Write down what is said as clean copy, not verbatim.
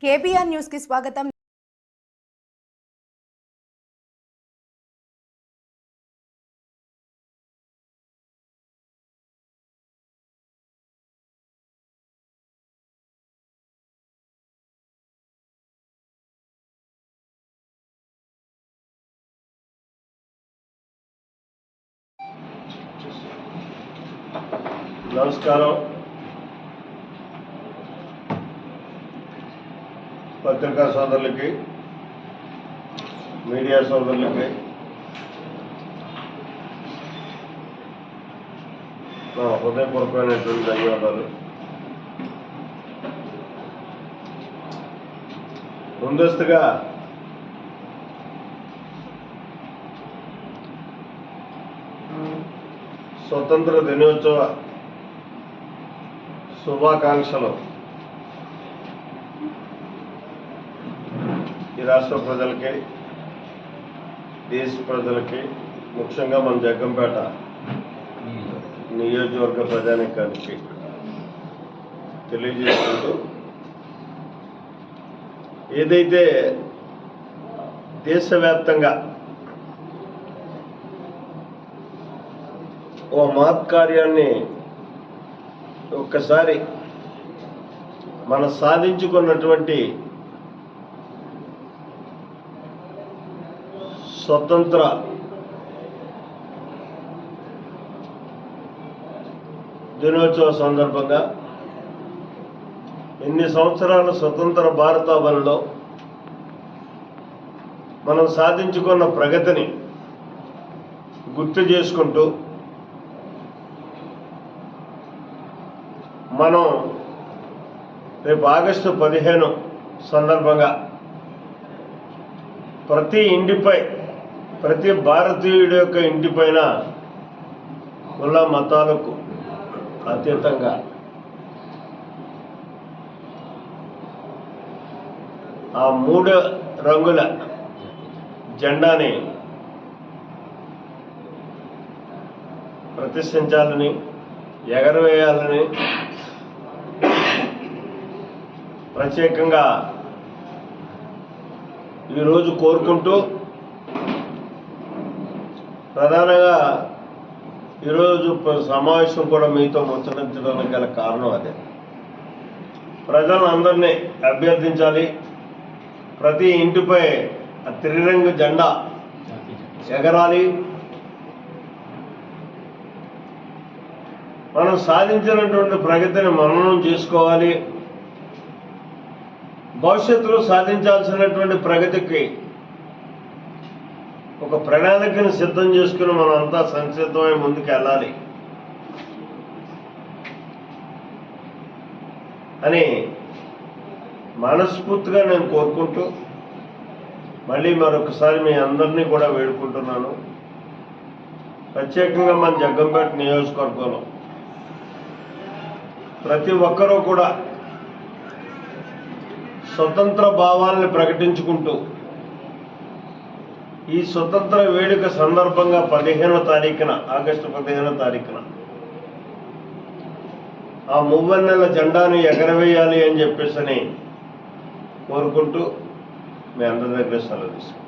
KBR news కి స్వాగతం. నమస్కారం. పత్రికా సోదరులకి, మీడియా సోదరులకి నా హృదయపూర్వకమైనటువంటి ధన్యవాదాలు. ముందస్తుగా స్వతంత్ర దినోత్సవ శుభాకాంక్షలు ఈ రాష్ట్ర ప్రజలకి, దేశ ప్రజలకి, ముఖ్యంగా మన జగ్గంపేట నియోజకవర్గ ప్రజానీకానికి తెలియజేసుకుంటూ, ఏదైతే దేశవ్యాప్తంగా ఓ మహత్కార్యాన్ని ఒక్కసారి మనం సాధించుకున్నటువంటి స్వతంత్ర దినోత్సవ సందర్భంగా ఎన్ని సంవత్సరాల స్వతంత్ర భారతావనిలో మనం సాధించుకున్న ప్రగతిని గుర్తు చేసుకుంటూ, మనం రేపు ఆగస్టు 15 సందర్భంగా ప్రతి ఇంటిపై, ప్రతి భారతీయుడి యొక్క ఇంటిపైన కుల మతాలకు అతీతంగా ఆ 3 రంగుల జెండాని ప్రతిష్ఠించాలని, ఎగరవేయాలని ప్రత్యేకంగా ఈరోజు కోరుకుంటూ, ప్రధానంగా ఈరోజు సమావేశం కూడా మీతో ముచ్చటించడానికి గల కారణం అదే. ప్రజలందరినీ అభ్యర్థించాలి, ప్రతి ఇంటిపై ఆ త్రిరంగు జెండా ఎగరాలి. మనం సాధించినటువంటి ప్రగతిని మననం చేసుకోవాలి. భవిష్యత్తులో సాధించాల్సినటువంటి ప్రగతికి ఒక ప్రణాళికను సిద్ధం చేసుకుని మనం అంతా సంసిద్ధమై ముందుకు వెళ్ళాలి అని మనస్ఫూర్తిగా నేను కోరుకుంటూ, మళ్ళీ మరొకసారి మీ అందరినీ కూడా వేడుకుంటున్నాను. ప్రత్యేకంగా మన జగ్గంపేట నియోజకవర్గంలో ప్రతి ఒక్కరూ కూడా స్వతంత్ర భావాలను ప్రకటించుకుంటూ, ఈ స్వతంత్ర వేడుక సందర్భంగా 15వ తారీఖున, ఆగస్టు 15వ తారీఖున ఆ మువ్వన్నెల జెండాను ఎగరవేయాలి అని చెప్పేసి కోరుకుంటూ మీ అందరి దగ్గర సెలవు తీసుకుంటాను.